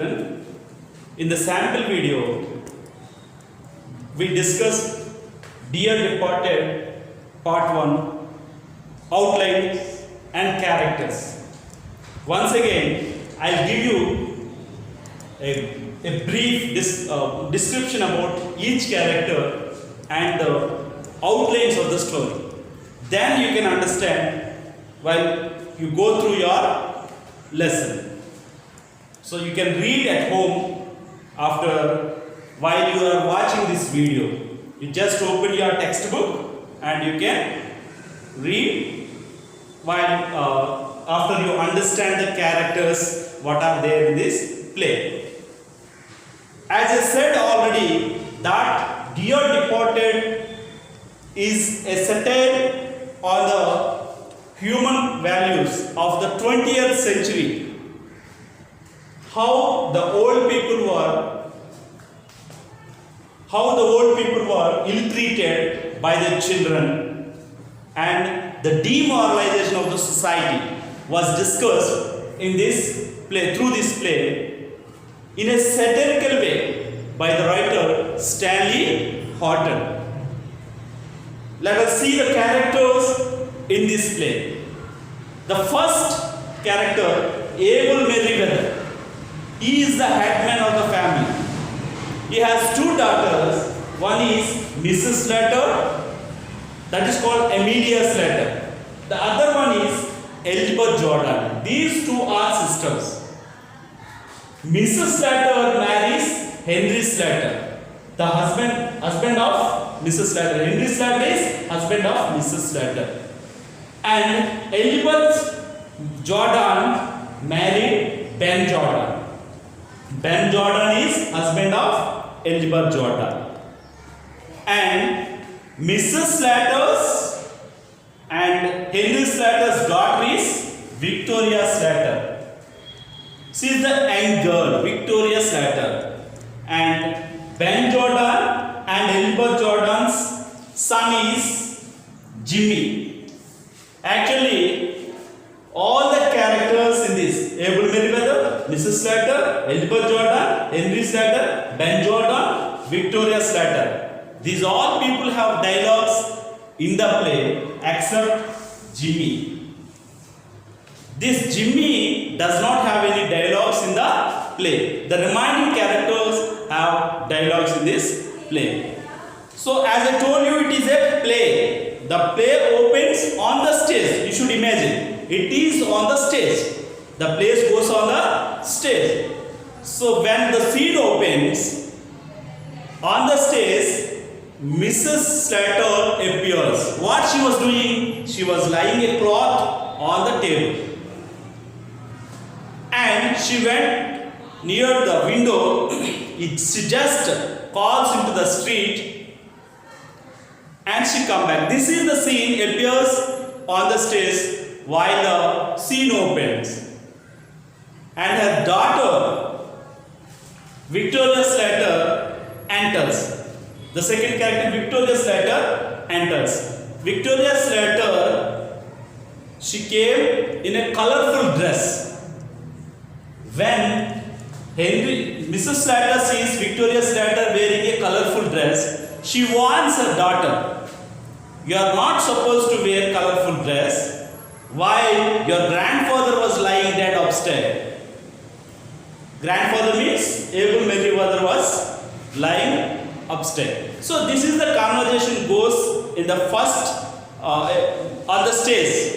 children. In the sample video, we discussed Dear Departed Part 1, outlines and characters. Once again, I'll give you a brief description about each character and the outlines of the story. Then you can understand while you go through your lesson. So you can read at home while you are watching this video. You just open your textbook and you can read while after you understand the characters what are there in this play. As I said already that Dear Departed is a satire on the human values of the 20th century. How the old people were ill-treated by their children and the demoralization of the society was discussed in this play, through this play, in a satirical way by the writer Stanley Horton. Let us see the characters in this play. The first character, Abel Merriweather. He is the headman of the family. He has two daughters. One is Mrs. Slater, that is called Amelia Slater. The other one is Elizabeth Jordan. These two are sisters. Mrs. Slater marries Henry Slater, the husband of Mrs. Slater. Henry Slater is husband of Mrs. Slater. And Elizabeth Jordan married Ben Jordan. Ben Jordan is husband of Elizabeth Jordan. And Mrs. Slater's and Henry Slater's daughter is Victoria Slater. She is the young girl, Victoria Slater. And Ben Jordan and Elizabeth Jordan's son is Jimmy. Actually, all the characters in this, Abel Merriweather, Mrs. Slater, Elizabeth Jordan, Henry Slater, Ben Jordan, Victoria Slater. These all people have dialogues in the play except Jimmy. This Jimmy does not have any dialogues in the play. The remaining characters have dialogues in this play. So as I told you, it is a play. The play opens on the stage. You should imagine. It is on the stage. The play goes on the stage. So when the scene opens on the stage, Mrs. Slater appears. What she was doing? She was lying a cloth on the table. And she went near the window. She just calls into the street and she comes back. This is the scene appears on the stage while the scene opens. And her daughter, Victoria Slater, enters. The second character, Victoria Slater, enters. Victoria Slater, she came in a colorful dress. When Mrs. Slater sees Victoria Slater wearing a colorful dress, she warns her daughter, "You are not supposed to wear colorful dress while your grandfather was lying dead upstairs." Grandfather means Abel Merriweather was lying upstairs. So this is the conversation goes in the first on the stage.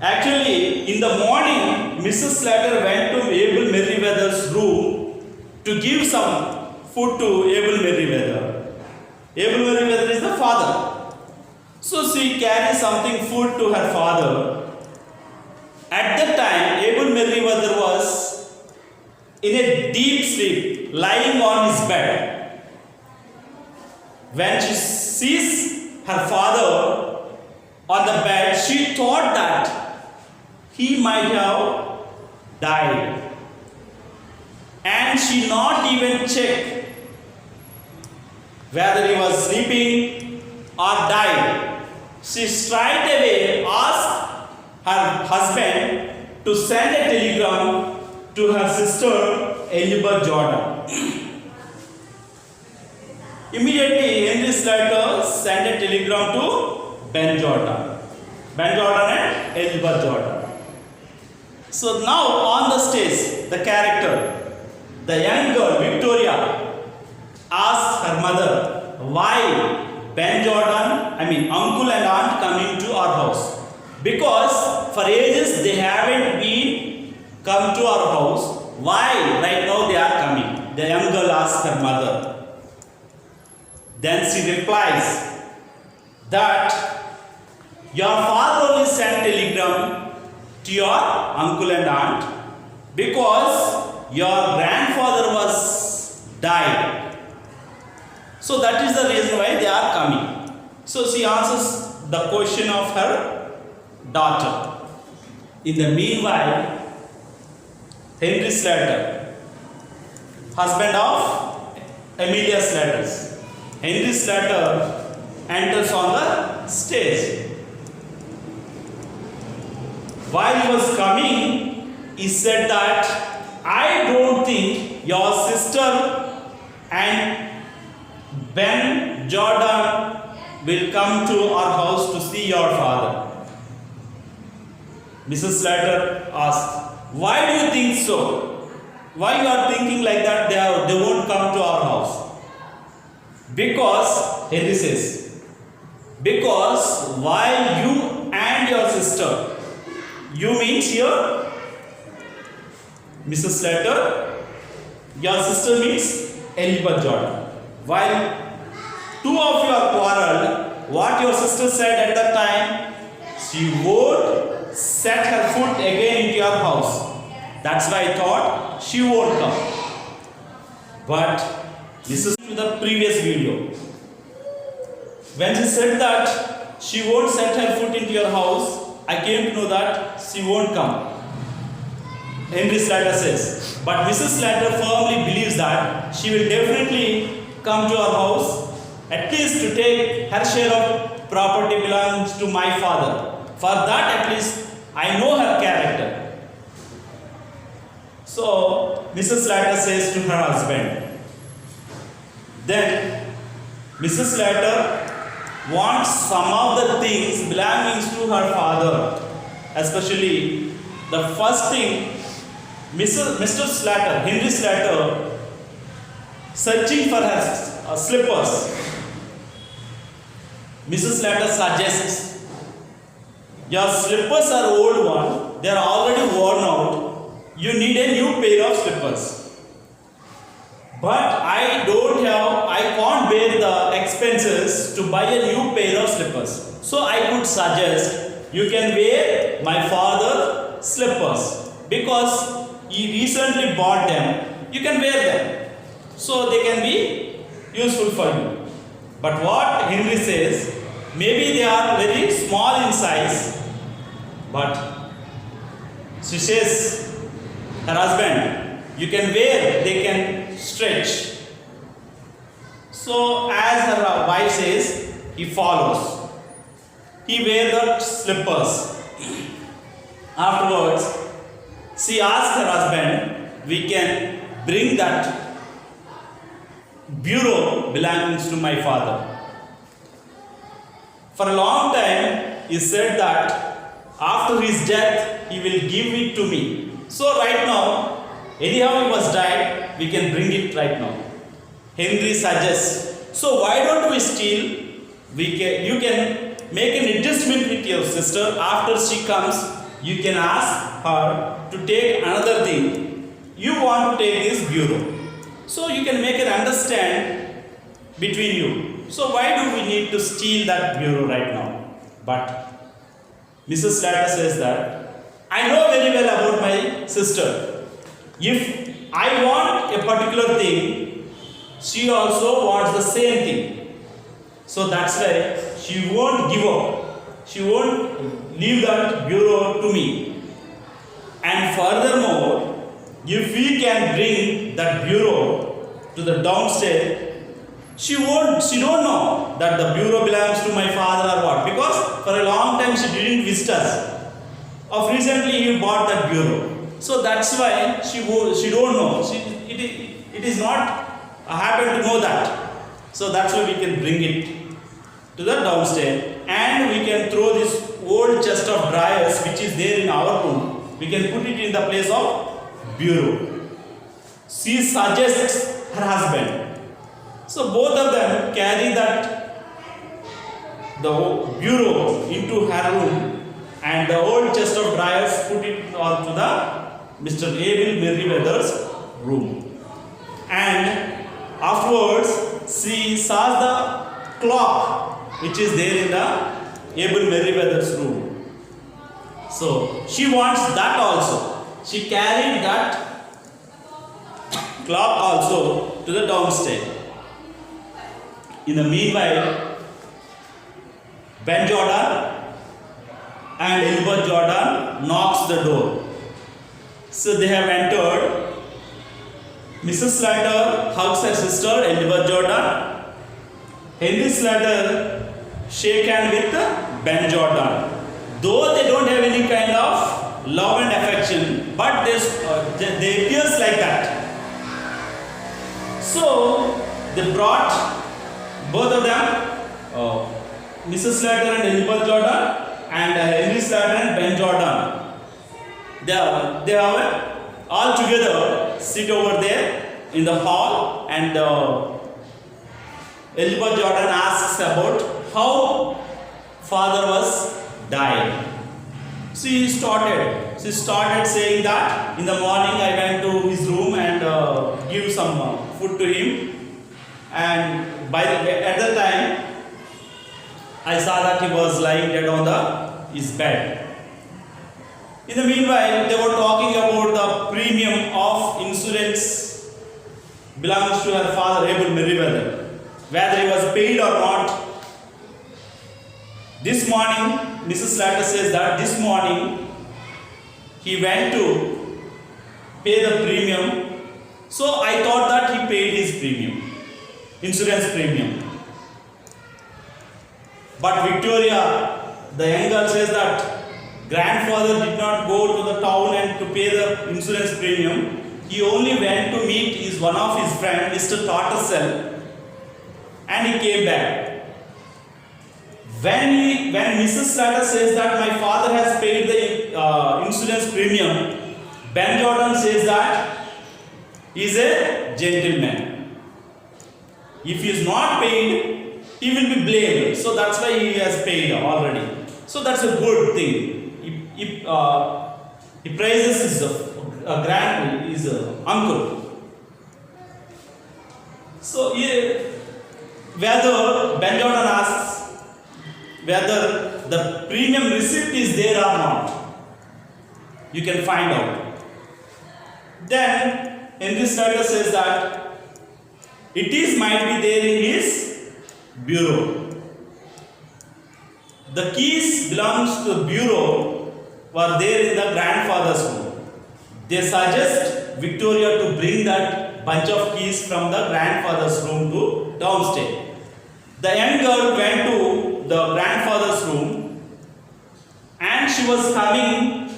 Actually, in the morning, Mrs. Slater went to Abel Merriweather's room to give some food to Abel Merriweather. Abel Merriweather is the father. So she carries something food to her father. At that time, Abel Merriweather was in a deep sleep, lying on his bed. When she sees her father on the bed, she thought that he might have died. And she not even checked whether he was sleeping or died. She straight away asked her husband to send a telegram to her sister Elizabeth Jordan. Immediately, Henry Slater sent a telegram to Ben Jordan. Ben Jordan and Elizabeth Jordan. So now on the stage, the character, the young girl Victoria, asked her mother why Ben Jordan, uncle and aunt coming to our house. Because for ages they haven't been come to our house. Why right now they are coming? The young girl asked her mother. Then she replies that your father only sent telegram to your uncle and aunt because your grandfather was died. So that is the reason why they are coming. So she answers the question of her daughter. In the meanwhile, Henry Slater, husband of Amelia Slater, Henry Slater enters on the stage. While he was coming, he said that I don't think your sister and Ben Jordan will come to our house to see your father. Mrs. Slater asked, why do you think so? Why you are thinking like that they won't come to our house? Because, Henry says, because while you and your sister, you means here, Mrs. Slater, your sister means Elizabeth Jordan. While two of you are quarreled, what your sister said at that time, she won't set her foot again into your house. That's why I thought she won't come. But this is the previous video. When she said that she won't set her foot into your house, I came to know that she won't come. Henry Slater says. But Mrs. Slater firmly believes that she will definitely come to our house, at least to take her share of property belongs to my father. For that at least I know her character. So Mrs. Slater says to her husband. Then Mrs. Slater wants some of the things belonging to her father, especially the first thing, Mr. Slater, Henry Slater, searching for her slippers. Mrs. Slater suggests, your slippers are old one, they are already worn out, you need a new pair of slippers. But I can't bear the expenses to buy a new pair of slippers. So I could suggest you can wear my father's slippers because he recently bought them. You can wear them. So they can be useful for you. But what Henry says, maybe they are very small in size, but she says, her husband, you can wear, they can stretch. So as her wife says, he follows. He wears the slippers. Afterwards, she asks her husband, we can bring that bureau belonging to my father. For a long time, he said that after his death, he will give it to me. So right now, anyhow he was died, we can bring it right now. Henry suggests, so why don't we steal? You can make an adjustment with your sister. After she comes, you can ask her to take another thing. You want to take this bureau. So you can make an understand between you. So why do we need to steal that bureau right now? But Mrs. Slater says that, I know very well about my sister. If I want a particular thing, she also wants the same thing. So that's why she won't give up. She won't leave that bureau to me. And furthermore, if we can bring that bureau to the downstairs, she don't know that the bureau belongs to my father or what. Because for a long time she didn't visit us. Of recently he bought that bureau. So that's why she don't know. It is not happen to know that. So that's why we can bring it to the downstairs, and we can throw this old chest of dryers which is there in our room. We can put it in the place of bureau. She suggests her husband. So both of them carry that the bureau into her room, and the old chest of dryers put it onto the Mr. Abel Merriweather's room. And afterwards she saw the clock which is there in the Abel Merriweather's room. So she wants that also. She carried that clock also to the downstairs. In the meanwhile, Ben Jordan and Elizabeth Jordan knocks the door. So they have entered. Mrs. Slater hugs her sister Elizabeth Jordan. Henry Slater shake hand with Ben Jordan. Though they don't have any kind of love and affection, but they appears like that. So they brought both of them, Mrs. Slater and Elizabeth Jordan, and Henry Slater and Ben Jordan. They have all together sit over there in the hall, and Elizabeth Jordan asks about how father was died. She started saying that in the morning I went to his room and give some food to him, and at the time I saw that he was lying dead on his bed. In the meanwhile, they were talking about the premium of insurance belongs to her father Abel Merriweather, whether he was paid or not. This morning, Mrs. Slater says that this morning he went to pay the premium. So I thought that he paid his premium, insurance premium. But Victoria, the young girl, says that grandfather did not go to the town and to pay the insurance premium. He only went to meet one of his friends, Mr. Tortoisell, and he came back. When Mrs. Slater says that my father has paid the insurance premium, Ben Jordan says that he is a gentleman. If he is not paid, he will be blamed. So that's why he has paid already. So that's a good thing. He praises his uncle. So whether Ben Jordan asks whether the premium receipt is there or not, you can find out. Then Henry Slater says that it might be there in his bureau. The keys belongs to the bureau were there in the grandfather's room. They suggest Victoria to bring that bunch of keys from the grandfather's room to downstairs. The young girl went to the grandfather's room, and she was coming,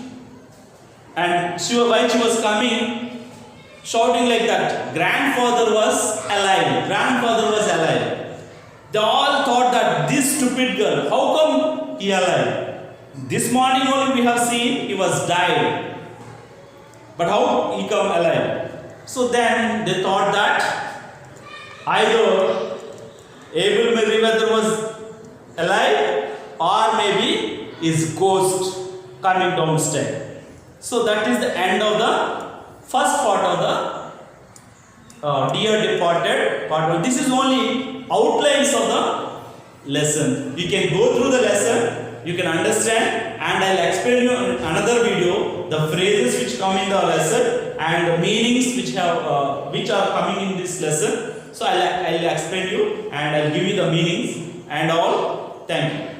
and while she was coming, shouting like that, grandfather was alive, grandfather was alive. They all thought that this stupid girl, how come he alive? This morning only we have seen he was died, but how he come alive? So then they thought that either Abel Merriweather was alive, or maybe his ghost coming downstairs. So that is the end of the first part of the Dear Departed part 1. This is only outlines of the lesson. You can go through the lesson, you can understand, and I'll explain you in another video the phrases which come in the lesson and the meanings which are coming in this lesson. So I'll explain you and I'll give you the meanings and all. Thank you.